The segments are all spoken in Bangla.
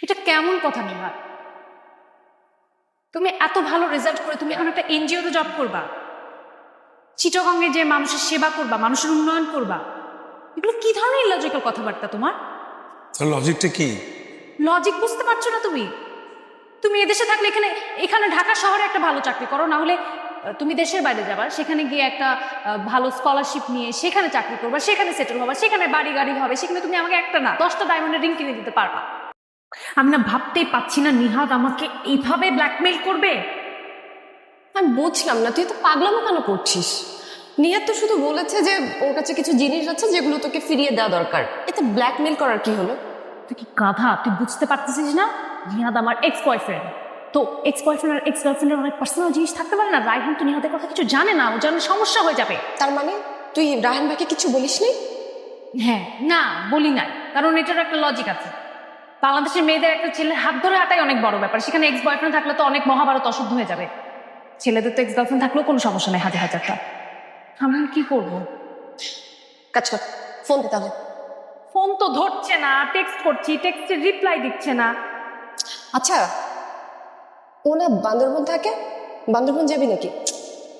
এটা কেমন কথা নিভা? তুমি এত ভালো রেজাল্ট করে তুমি এখন একটা এনজিওতে জব করবা, চিটাগঙ্গে যে মানুষের সেবা করবা, মানুষের উন্নয়ন করবা, এগুলো কি ধরনের ইলজিক্যাল কথাবার্তা তোমার? তোর লজিকটা কি? লজিক বুঝতে পারছো না তুমি? তুমি এদেশে থাকলে এখানে এখানে ঢাকা শহরে একটা ভালো চাকরি করো, না হলে তুমি দেশের বাইরে যাবা, সেখানে গিয়ে একটা ভালো স্কলারশিপ নিয়ে সেখানে চাকরি করবা, সেখানে সেটেল হবা, সেখানে বাড়ি গাড়ি হবে, সেখানে তুমি আমাকে একটা না 10টা ডায়মন্ডের রিং কিনে দিতে পারবা। আমি না ভাবতেই পাচ্ছি না নিহাদ আমাকে এইভাবে ব্ল্যাকমেইল করবে। আমি বুঝলাম না, তুই তো পাগলামো কেন করছিস? নিহাত তো শুধু বলেছে যে ওর কাছে কিছু জিনিস আছে যেগুলো তোকে ফিরিয়ে দেওয়া দরকার, এতে ব্ল্যাকমেল করার কি হলো? তুই কি গাধা? তুই বুঝতে পারতেছিস না? নিহাদ আমার এক্স বয়ফ্রেন্ড। তো এক্স বয়ফ্রেন্ড আর এক্স গার্লফ্রেন্ডের অনেক পার্সোনাল জিনিস থাকতে পারে না। রায়হান তো নিহাদের কথা কিছু জানে না, ও জানলে সমস্যা হয়ে যাবে। তার মানে তুই রাহান ভাইকে কিছু বলিসনি? হ্যাঁ, না বলি নাই, কারণ এটার একটা লজিক আছে। বাংলাদেশের মেয়েদের একটা ছেলের হাত ধরে হাঁটাই অনেক বড় ব্যাপার, সেখানে এক্স বয়ফ্রেন্ড থাকলে তো অনেক মহাভারত অশুদ্ধ হয়ে যাবে। ছেলেদের তো এক্স গার্লফ্রেন্ড থাকলেও কোনো সমস্যা নেই, হাজার হাজারটা। আমি কি করবো? কাজ কর, ফোন দে তাহলে। ফোন তো ধরছে না, টেক্সট করছি, টেক্সটের রিপ্লাই দিচ্ছে না। আচ্ছা, ও না বান্দরবন থাকে, বান্দরবন যাবি নাকি?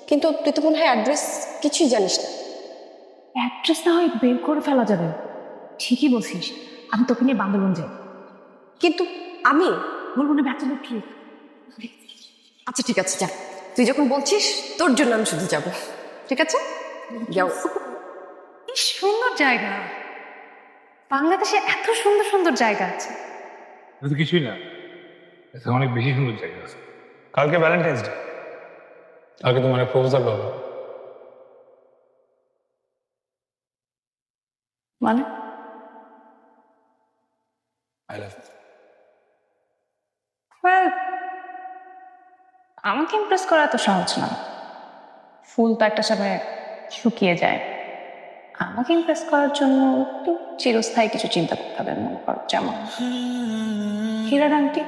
কিন্তু তুই তো মনে হয় অ্যাড্রেস কিছুই জানিস না। অ্যাড্রেস না হয় বের করে ফেলা যাবে। ঠিকই বলছিস, আমি তোকে নিয়ে বান্দরবন যাই। কিন্তু আমি বলবো না ব্যাচেলর ট্রিপ। আচ্ছা ঠিক আছে, যা। তুই যখন বলছিস তোর জন্য আমি শুধু যাব। ঠিক আছে, যাও। কি সুন্দর জায়গা! বাংলাদেশে এত সুন্দর সুন্দর জায়গা আছে। এটা তো কিছুই না, এটা অনেক বেশি সুন্দর জায়গা আছে। কালকে ভ্যালেন্টাইন্স ডে, কালকে তোমার প্রপোজাল পাবো। মানে আই লাভ well, আমাকে ইমপ্রেস করা এত সহজ না। ফুল তো একটা সময় শুকিয়ে যায়। আমাকে ইমপ্রেস করার জন্য একটু চিরস্থায়ী কিছু চিন্তা করতে হবে, মনে করো যেমন হীরার আংটি।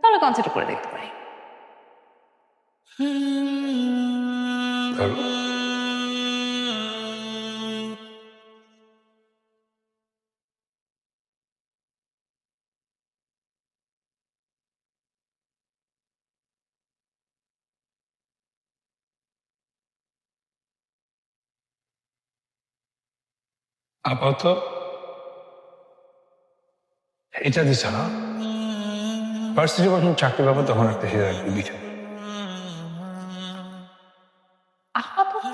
তাহলে কনসিডার করে দেখতে পারি। আপাতত এটা দিচ্ছ না, ভার্সিটি যখন চাকরি পাবো তখন একটা হিরে রাখবি দিচ্ছ। আপাতত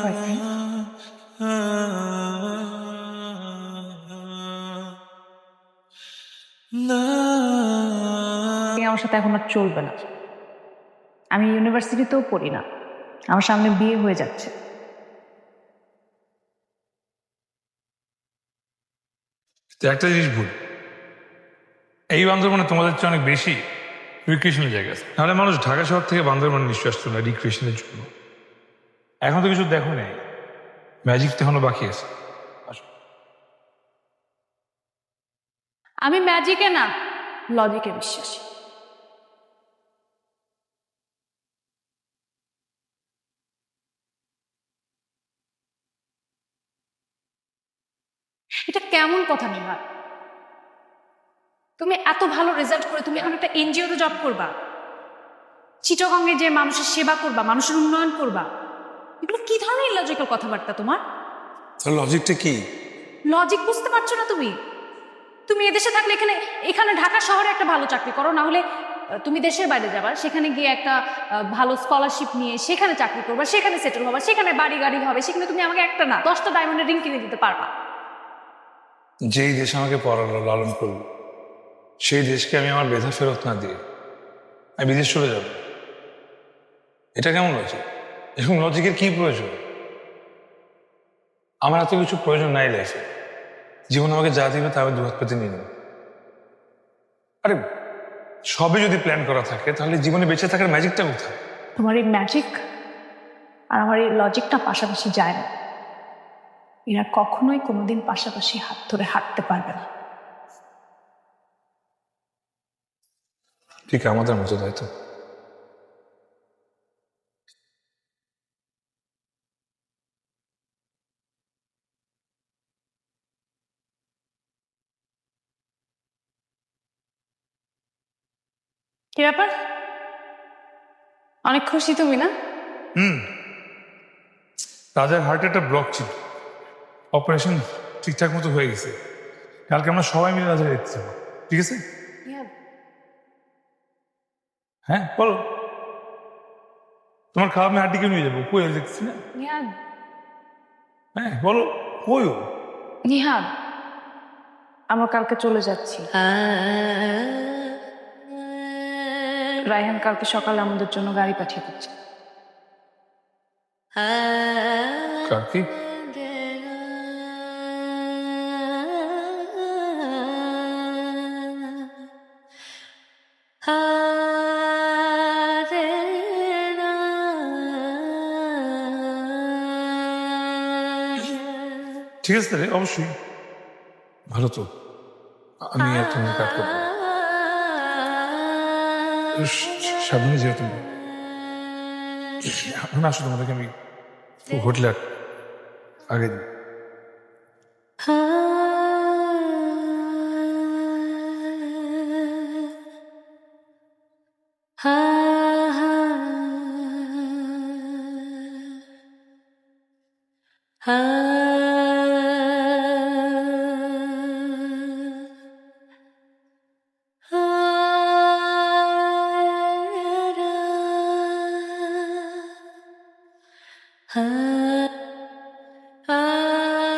boyfriend। আমার সাথে এখন আর চলবে না। আমি ইউনিভার্সিটিতেও পড়ি না, আমার সামনে বিয়ে হয়ে যাচ্ছে। তো একটা জিনিস ভুল, এই বান্দরবনে তোমাদের চেয়ে অনেক বেশি রিক্রিয়েশনের জায়গা আছে। নাহলে মানুষ ঢাকা শহর থেকে বান্দরবনে নিশ্চয় আসতো না রিক্রিয়েশনের জন্য। এখন তো কিছু দেখো নেই, ম্যাজিক তো এখনো বাকি আছে। আসো। আমি ম্যাজিকে না, লজিকে বিশ্বাসী। এটা কেমন কথা নিভা? তুমি এত ভালো রেজাল্ট করে তুমি এখন একটা এনজিওতে জব করবা, চিটাগঙ্গে যে মানুষের সেবা করবা, মানুষের উন্নয়ন করবা, এগুলো কি ধরনের ইলজিক্যাল কথাবার্তা তোমার? তোর লজিকটা কি? লজিক বুঝতে পারছো না তুমি? তুমি এদেশে থাকলে এখানে এখানে ঢাকা শহরে একটা ভালো চাকরি করো, না হলে তুমি দেশের বাইরে যাবা, সেখানে গিয়ে একটা ভালো স্কলারশিপ নিয়ে সেখানে চাকরি করবা, সেখানে সেটেল হবা, সেখানে বাড়ি গাড়ি হবে, সেখানে তুমি আমাকে একটা না 10টা ডায়মন্ডের রিং কিনে দিতে পারবা। যেই দেশ আমাকে পড়ালো লালন করলো, সেই দেশকে আমি আমার বেধা ফেরত না দিয়ে আমি বিদেশ চলে যাব? এটা কেমন লজিক? এরকম লজিকের কি প্রয়োজন? আমার এত কিছু প্রয়োজন নাই লাইফে। জীবন আমাকে যা দিবে তা আমি দুহাত পেতে নিয়ে নেব। আরে সবই যদি প্ল্যান করা থাকে তাহলে জীবনে বেঁচে থাকার ম্যাজিকটা কোথায়? তোমার এই ম্যাজিক আর আমার এই লজিকটা পাশাপাশি যায় না। এরা কখনোই কোনোদিন পাশাপাশি হাত ধরে হাঁটতে পারবে না। ঠিক আমাদের মতো, তাই তো? কি ব্যাপার? অনেক খুশি তুমি না? তাদের হার্টে একটা ব্লক ছিল, অপারেশন ঠিকঠাক মতো হয়ে গেছে। কালকে আমরা সবাই মিলে রাজা দেখতে যাবো, ঠিক আছে? হ্যাঁ বলো, তোমার খারাপ মেয়ে হাড্ডিকে নিয়ে যাবো, কই দেখছি না। নিহাদ, হ্যাঁ বলো, কই ও? নিহাদ, আমরা কালকে চলে যাচ্ছি। রায়হান কালকে সকালে আমাদের জন্য গাড়ি পাঠিয়ে দিচ্ছে। কালকে? ঠিক আছে তাহলে, অবশ্যই ভালো তো। আমি আর তুমি কাজ করবো, সামনে যেও তুমি। এখন আসো, তোমাদেরকে আমি হোটেলে আগে দিই।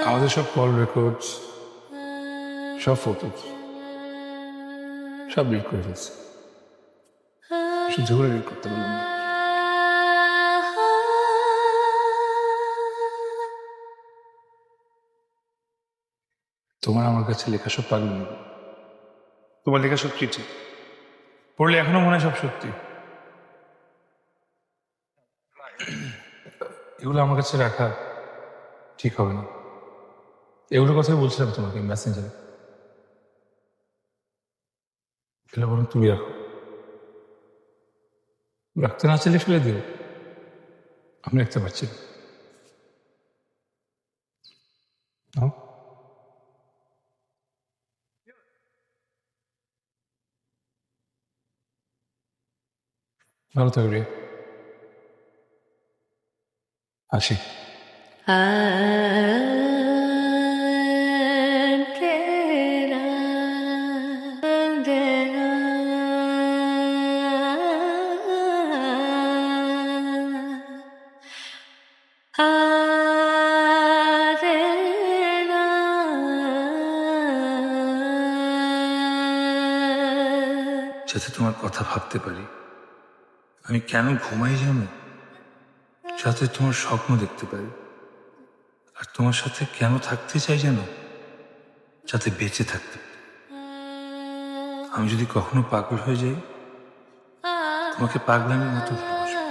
আমাদের সব কল রেকর্ডস, সব ফটো, সব ডিলিট করে ফেলছে। সহ্য করে ডিলিট করতে পারলাম না। তোমার আমার কাছে লেখা সব পাগল, তোমার লেখা সব চিঠি পড়লে এখনো মনে হয় সব সত্যি। এগুলো আমার কাছে রাখা ঠিক হবে না। এগুলোর কথাই বলছিলাম তোমাকে মেসেঞ্জারে। এগুলো বরং তুমি রাখো, রাখতে না চাইলে ফেলে দিও, আমি রাখতে পারছি না। নাও। ভালো থাকবে, আসি। যাতে তোমার কথা ভাবতে পারি, আমি কেন ঘুমাই জানো, যাতে তোমার স্বপ্ন দেখতে পারি। আর তোমার সাথে কেন থাকতে চাই জানো, যাতে বেঁচে থাকতে পারি। আমি যদি কখনো পাগল হয়ে যাই, তোমাকে পাগলামির মতো ভালোবাসবো।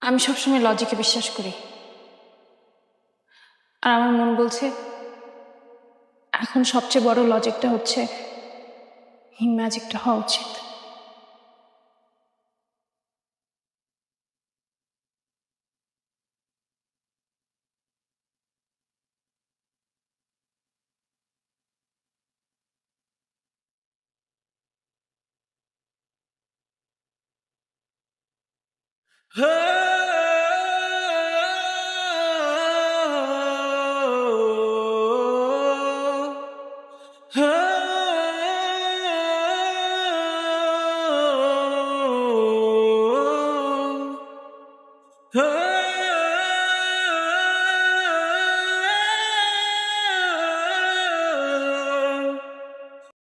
আমি সবসময় লজিকে বিশ্বাস করি, আর আমার মন বলছে এখন সবচেয়ে বড় লজিকটা হচ্ছে এই ম্যাজিকটা হওয়া উচিত। Oh